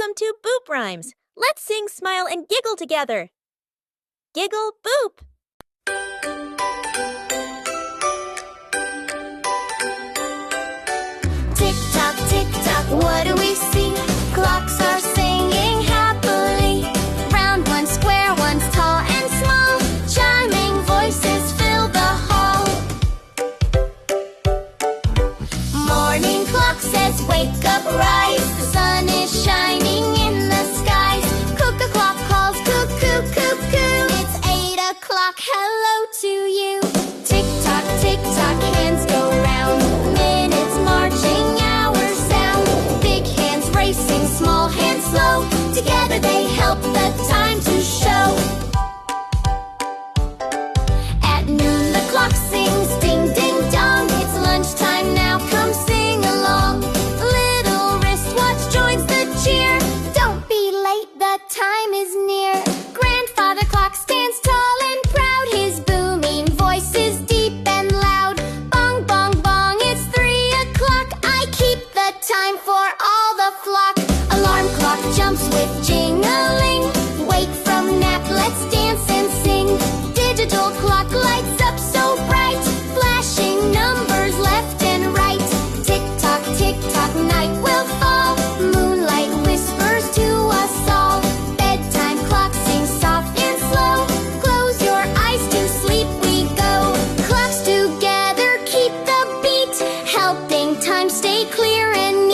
Welcome to Boop Rhymes. Let's sing, smile, and giggle together. Giggle, boop. Tick tock, what do we see? Clocks are singing happily. Round ones, square ones, tall and small. Chiming voices fill the hall. Morning clock says, wake up, rise. The sun is shining in the skies. Cuckoo clock calls, cuckoo, cuckoo. It's 8 o'clock, hello to you. Tick tock, hands go round. Minutes marching, hours sound. Big hands racing, small hands slow. Together they help the time to show. At noon the clock sings, ding ding dong. It's lunchtime now, come sing along. Little wristwatch joins the cheer. Don't be late, the time is near. Grandfather clock stands tall and proud. His booming voice is deep and loud. Bong, bong, bong, it's 3 o'clock. I keep the time for all the flock. Alarm clock jumps with jingling. Wake from nap, let's dance and sing. Digital clock lights up so bright. Flashing numbers left and right. Tick tock, night will fall. Moonlight whispers to us all. Bedtime clock sings soft and slow. Close your eyes, to sleep we go. Clocks together keep the beat, helping time stay clear and